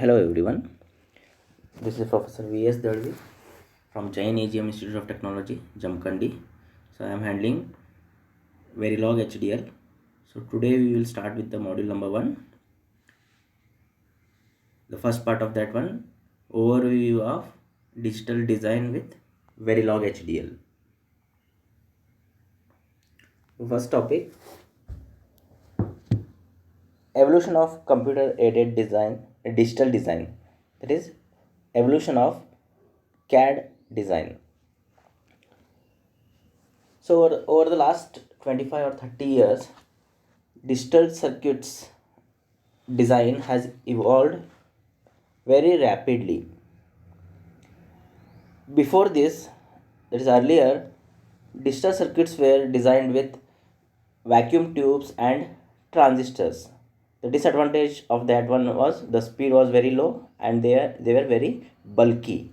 Hello everyone, this is Professor V.S. Dalvi from Jain AGM Institute of Technology, Jamkhandi. So I am handling Verilog HDL. So today we will start with the module number 1. The first part of that one, overview of digital design with Verilog HDL. First topic, evolution of computer aided design, digital design, that is evolution of CAD design. So over the last 25 or 30 years, digital circuits design has evolved very rapidly. Before this, that is earlier, digital circuits were designed with vacuum tubes and transistors. The disadvantage of that one was the speed was very low and they were very bulky.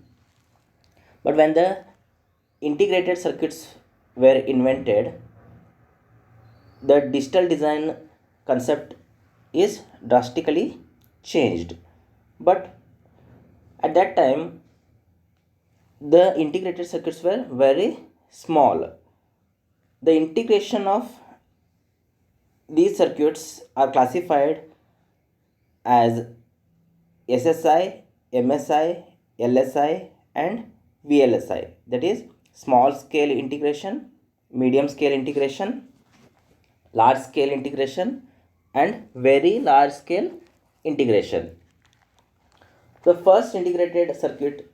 But when the integrated circuits were invented, the digital design concept is drastically changed. But at that time, the integrated circuits were very small. The integration of these circuits are classified as SSI, MSI, LSI, and VLSI. That is small scale integration, medium scale integration, large scale integration, and very large scale integration. The first integrated circuit,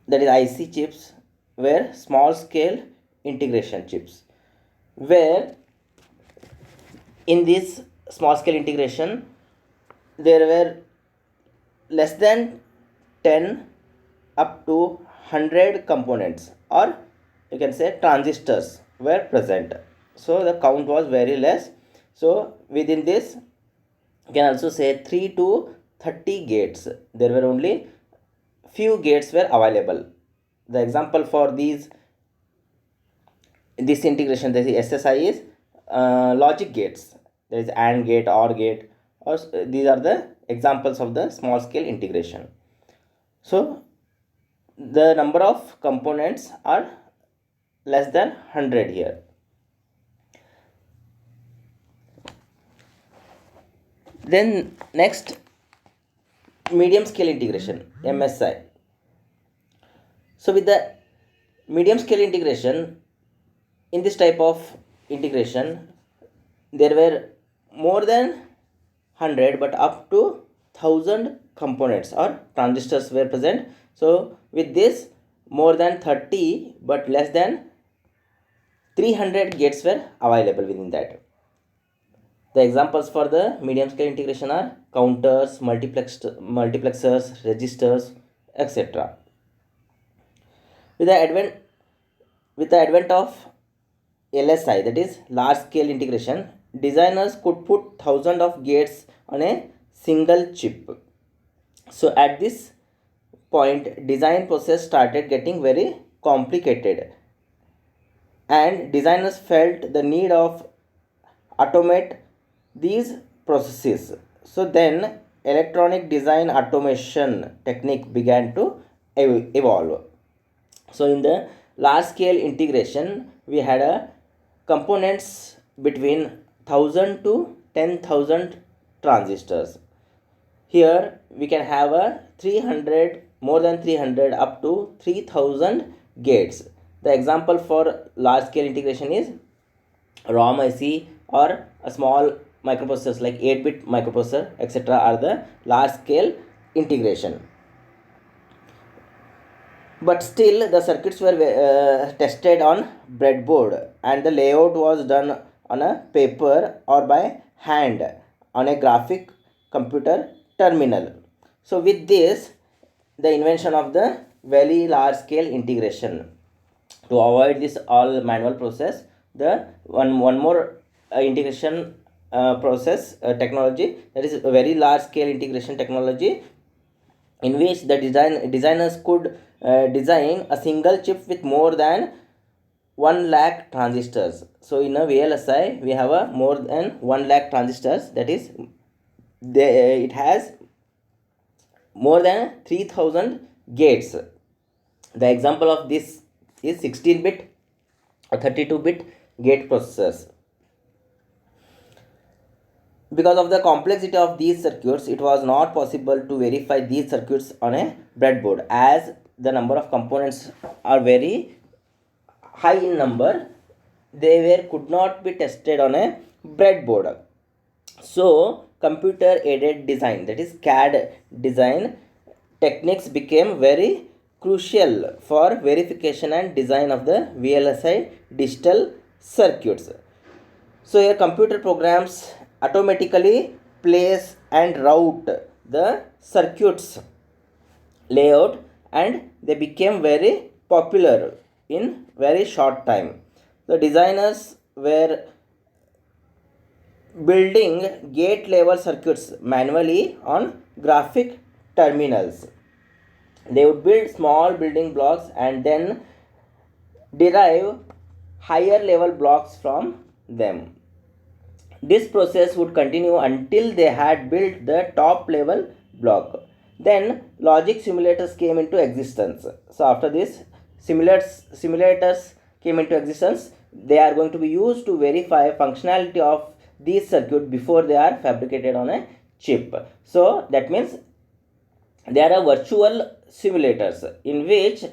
that is IC chips, were small scale integration chips, where in this small scale integration there were less than 10 up to 100 components, or you can say transistors were present. So the count was very less. So within this you can also say 3 to 30 gates. There were only few gates were available. The example for this integration, the SSI is logic gates. There is AND gate, OR gate, or these are the examples of the small scale integration. So the number of components are less than 100 here. Then next, medium scale integration, MSI. So with the medium scale integration, in this type of integration, there were more than 100 but up to 1000 components or transistors were present. So with this, more than 30 but less than 300 gates were available within that. The examples for the medium scale integration are counters, multiplexers, registers, etc. With the advent of LSI, that is large scale integration, designers could put thousands of gates on a single chip. So at this point, design process started getting very complicated, and designers felt the need of automate these processes. So then electronic design automation technique began to evolve. So in the large scale integration, we had a components between 1000 to 10,000 transistors. Here we can have a 300, more than 300 up to 3000 gates. The example for large scale integration is ROM IC or a small microprocessors like 8-bit microprocessor, etc. are the large scale integration. But still the circuits were tested on breadboard, and the layout was done on a paper or by hand on a graphic computer terminal. So with this, the invention of the very large scale integration, to avoid this all manual process, the one more integration process technology, that is a very large scale integration technology, in which the designers could design a single chip with more than 1 lakh transistors. So in a VLSI, we have a more than 1 lakh transistors. That is, it has more than 3000 gates. The example of this is 16-bit or 32-bit gate processors. Because of the complexity of these circuits, it was not possible to verify these circuits on a breadboard, as the number of components are very high in number. They could not be tested on a breadboard. So computer aided design, that is CAD design techniques, became very crucial for verification and design of the VLSI digital circuits. So here computer programs automatically place and route the circuits layout, and they became very popular in very short time. The designers were building gate level circuits manually on graphic terminals. They would build small building blocks and then derive higher level blocks from them. This process would continue until they had built the top level block. Then logic simulators came into existence. So after this, simulators came into existence. They are going to be used to verify functionality of these circuits before they are fabricated on a chip. So that means there are virtual simulators in which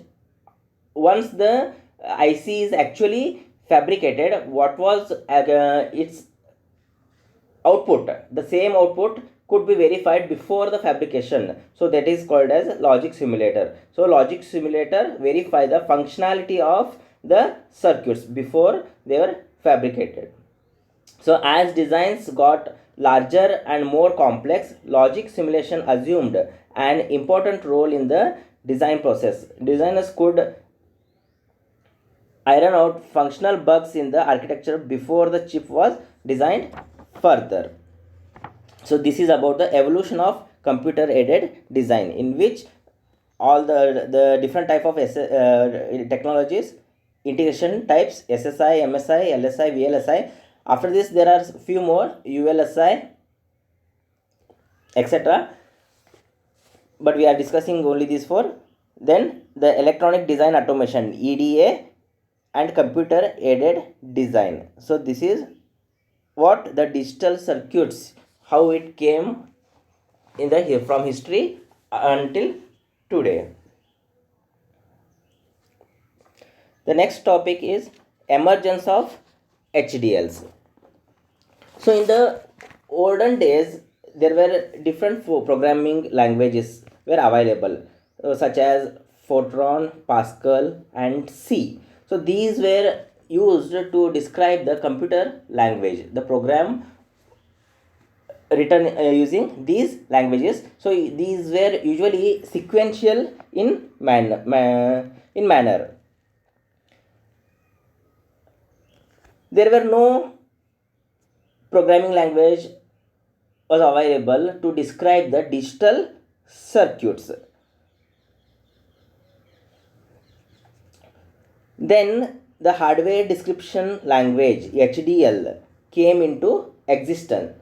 once the IC is actually fabricated, what was its output, the same output could be verified before the fabrication. So that is called as logic simulator. So logic simulator verify the functionality of the circuits before they were fabricated. So as designs got larger and more complex, logic simulation assumed an important role in the design process. Designers could iron out functional bugs in the architecture before the chip was designed further. So this is about the evolution of computer aided design, in which all the different type of technologies, integration types, SSI, MSI, LSI, VLSI. After this there are few more, ULSI, etc., but we are discussing only these four. Then the electronic design automation, EDA, and computer aided design. So this is what the digital circuits, how it came in the from history until today. The next topic is emergence of HDLs. So in the olden days, there were different programming languages were available, such as Fortran, Pascal, and C. So these were used to describe the computer language, the program written using these languages. So these were usually sequential in manner. There were no programming language was available to describe the digital circuits. Then the hardware description language, HDL, came into existence.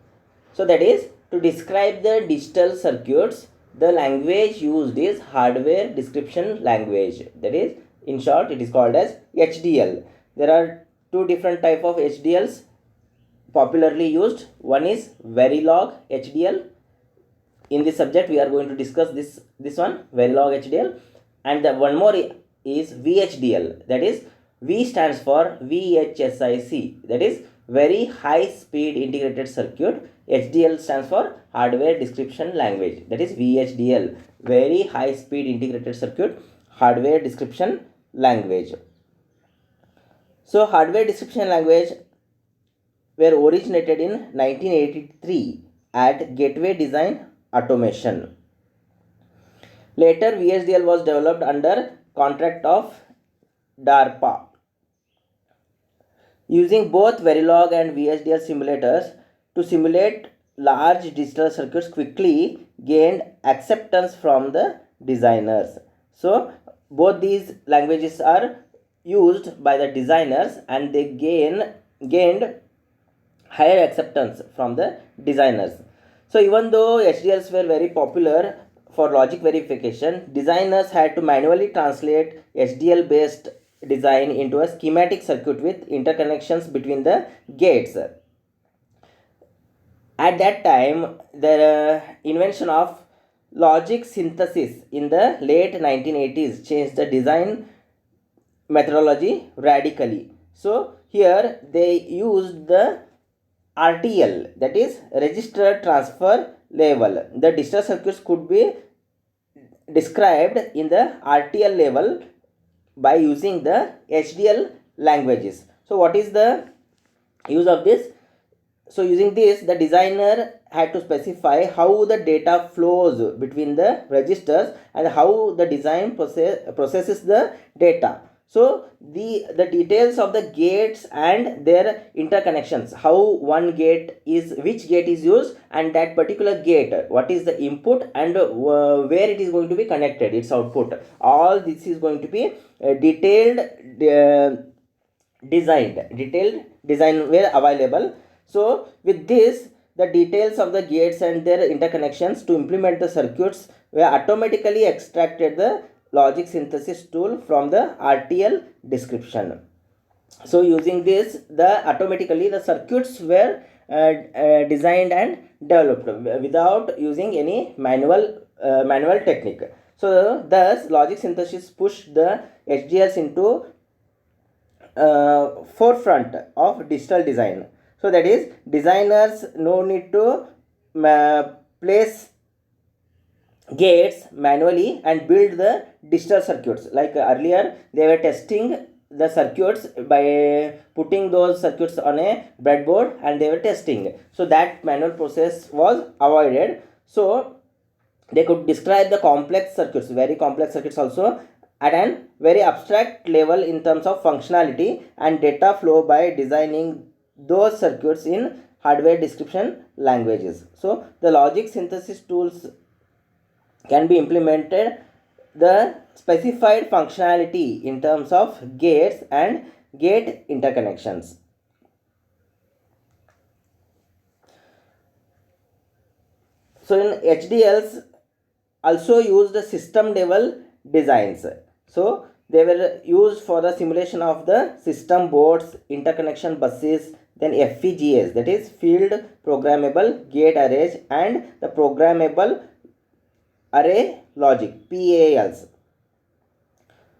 So that is, to describe the digital circuits, the language used is hardware description language. That is, in short, it is called as HDL. There are two different type of HDLs popularly used. One is Verilog HDL. In this subject we are going to discuss this one, Verilog HDL, and the one more is VHDL. That is, V stands for VHSIC, that is very high speed integrated circuit. HDL stands for hardware description language, that is VHDL, very high speed integrated circuit hardware description language. So hardware description language were originated in 1983 at Gateway Design Automation. Later VHDL was developed under contract of DARPA. Using both Verilog and VHDL simulators to simulate large digital circuits quickly gained acceptance from the designers. So both these languages are used by the designers and they gained higher acceptance from the designers. So even though HDLs were very popular for logic verification, designers had to manually translate HDL based design into a schematic circuit with interconnections between the gates. At that time, the invention of logic synthesis in the late 1980s changed the design methodology radically. So here they used the RTL, that is register transfer level. The digital circuits could be described in the RTL level by using the HDL languages. So what is the use of this? So using this, the designer had to specify how the data flows between the registers and how the design processes the data. So the details of the gates and their interconnections, how one gate is, which gate is used, and that particular gate, what is the input and where it is going to be connected, its output, all this is going to be detailed design were available. So with this, the details of the gates and their interconnections to implement the circuits were automatically extracted the logic synthesis tool from the RTL description. So using this, automatically the circuits were designed and developed without using any manual technique. So thus logic synthesis pushed the HDLs into forefront of digital design. So that is, designers no need to place gates manually and build the digital circuits. Like earlier, they were testing the circuits by putting those circuits on a breadboard and they were testing. So that manual process was avoided. So they could describe the complex circuits, very complex circuits also, at an very abstract level in terms of functionality and data flow by designing those circuits in hardware description languages. So the logic synthesis tools can be implemented the specified functionality in terms of gates and gate interconnections. So in HDLs also used the system level designs. So they were used for the simulation of the system boards, interconnection buses, then FPGAs, that is field programmable gate arrays, and the programmable array logic, PALs.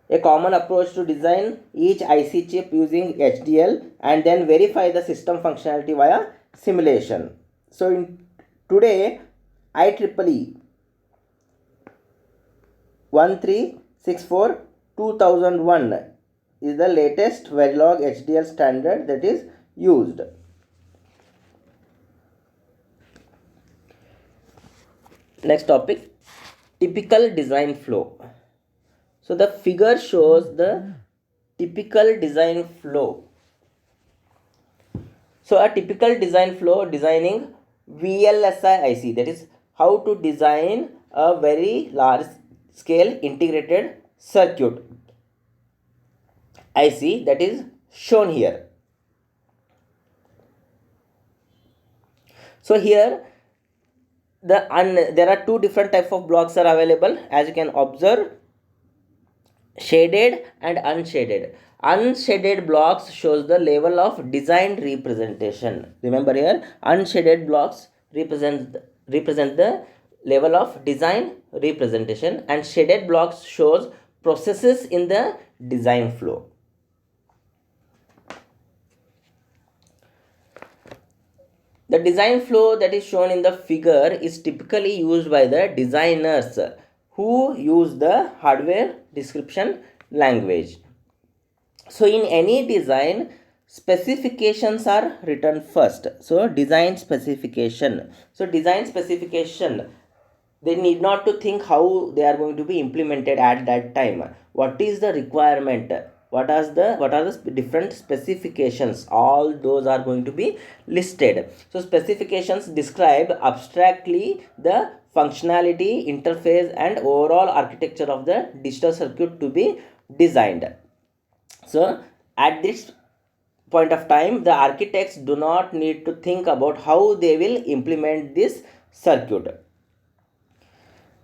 A common approach to design each IC chip using HDL and then verify the system functionality via simulation. So in today, IEEE 1364 2001 is the latest Verilog HDL standard that is used. Next topic, typical design flow. So the figure shows the typical design flow. So a typical design flow, designing VLSI IC, that is how to design a very large scale integrated circuit IC, that is shown here. So here there are two different types of blocks are available, as you can observe, shaded and unshaded. Unshaded blocks shows the level of design representation. Remember here, unshaded blocks represent the level of design representation, and shaded blocks shows processes in the design flow. The design flow that is shown in the figure is typically used by the designers who use the hardware description language. So in any design, specifications are written first. So design specification. So design specification, they need not to think how they are going to be implemented at that time. What is the requirement? What are the different specifications? All those are going to be listed. So specifications describe abstractly the functionality, interface, and overall architecture of the digital circuit to be designed. So at this point of time, the architects do not need to think about how they will implement this circuit.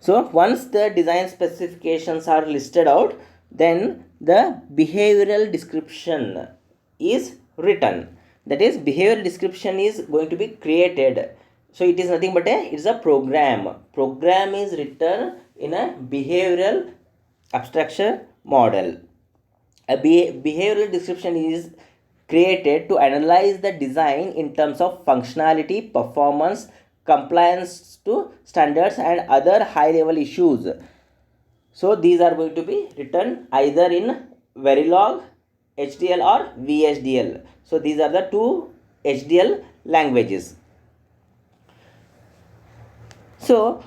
So once the design specifications are listed out, then the behavioral description is written. That is, behavioral description is going to be created. So it is nothing but it's a program is written in a behavioral abstraction model. A behavioral description is created to analyze the design in terms of functionality, performance, compliance to standards, and other high level issues. So these are going to be written either in Verilog, HDL, or VHDL. So these are the two HDL languages. So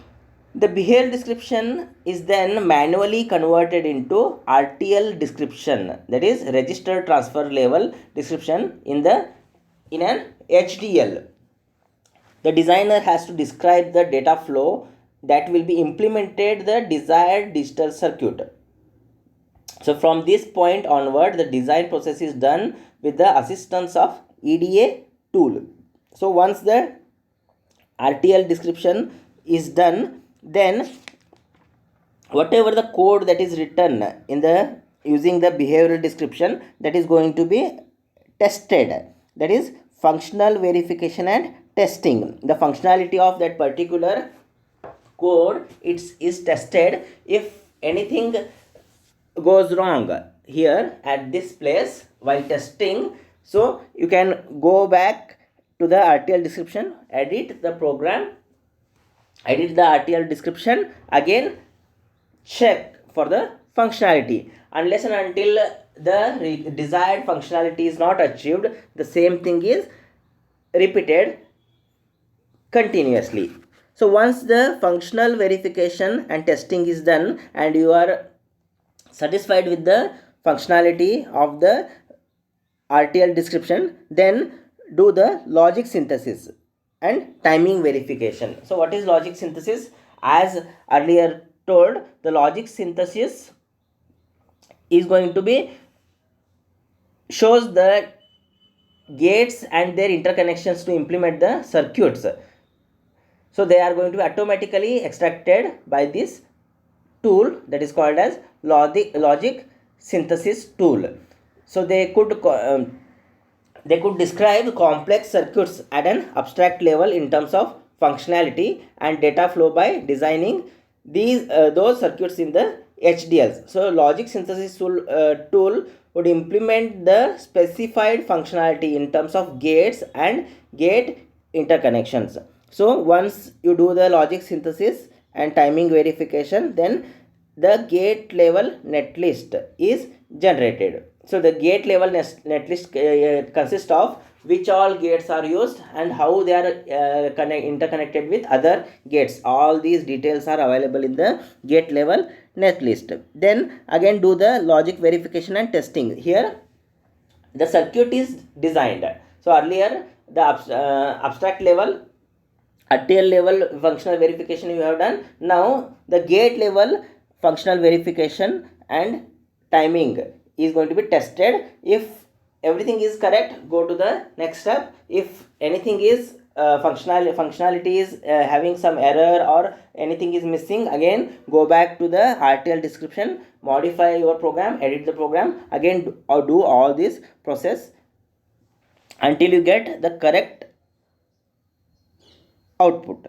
the behavioral description is then manually converted into RTL description, that is registered transfer level description in an HDL. The designer has to describe the data flow that will be implemented the desired digital circuit. So from this point onward, the design process is done with the assistance of EDA tool. So once the RTL description is done, then whatever the code that is written in the using the behavioral description, that is going to be tested. That is functional verification and testing. The functionality of that particular code is tested. If anything goes wrong here at this place while testing, so you can go back to the RTL description, edit the RTL description, again check for the functionality. Unless and until the desired functionality is not achieved, the same thing is repeated continuously. So once the functional verification and testing is done and you are satisfied with the functionality of the RTL description, then do the logic synthesis and timing verification. So what is logic synthesis? As earlier told, the logic synthesis is going to be shows the gates and their interconnections to implement the circuits. So they are going to be automatically extracted by this tool that is called as logic synthesis tool. So they could describe complex circuits at an abstract level in terms of functionality and data flow by designing those circuits in the HDLs. So logic synthesis tool would implement the specified functionality in terms of gates and gate interconnections. So once you do the logic synthesis and timing verification, then the gate level netlist is generated. So the gate level netlist consists of which all gates are used and how they are interconnected with other gates. All these details are available in the gate level netlist. Then again do the logic verification and testing. Here the circuit is designed. So earlier the abstract level, RTL level functional verification you have done. Now the gate level functional verification and timing is going to be tested. If everything is correct, go to the next step. If anything is functionality is having some error or anything is missing, again go back to the RTL description, modify your program, edit the program, again do all this process until you get the correct output.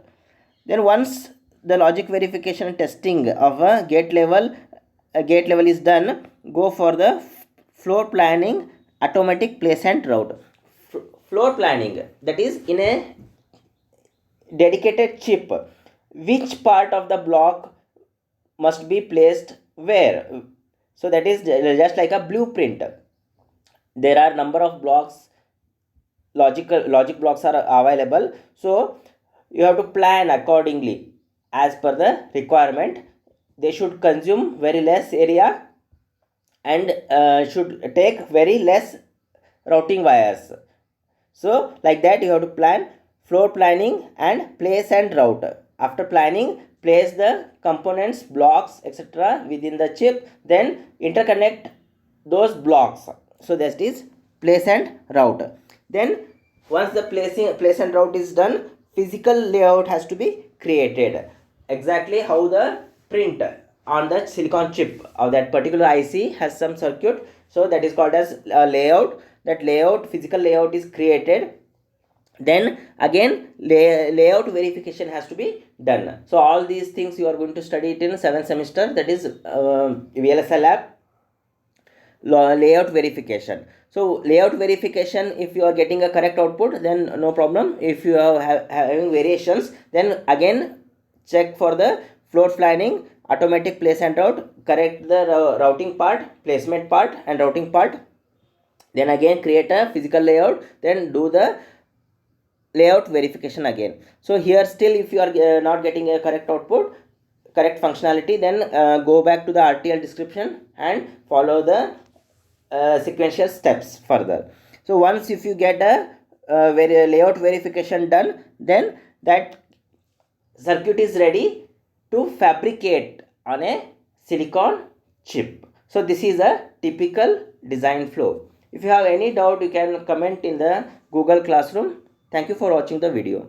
Then once the logic verification and testing of a gate level is done, go for the floor planning, automatic place and route. Floor planning, that is in a dedicated chip, which part of the block must be placed where. So that is just like a blueprint. There are number of blocks, logic blocks are available. So you have to plan accordingly as per the requirement. They should consume very less area and should take very less routing wires. So like that you have to plan floor planning and place and route. After planning, place the components, blocks, etc. within the chip, then interconnect those blocks. So that is place and route. Then once the place and route is done, physical layout has to be created. exactly how the print on the silicon chip of that particular IC has some circuit. So that is called as layout. That layout, physical layout, is created. Then again layout verification has to be done. So all these things you are going to study it in 7th semester, that is VLSI lab, layout verification. So layout verification, if you are getting a correct output, then no problem. If you are having variations, then again check for the floor planning, automatic place and route, correct the routing part, placement part and routing part. Then again create a physical layout, then do the layout verification again. So here still if you are not getting a correct output, correct functionality, then go back to the RTL description and follow the sequential steps further. So once if you get a layout verification done, then that circuit is ready to fabricate on a silicon chip. So this is a typical design flow. If you have any doubt, you can comment in the Google Classroom. Thank you for watching the video.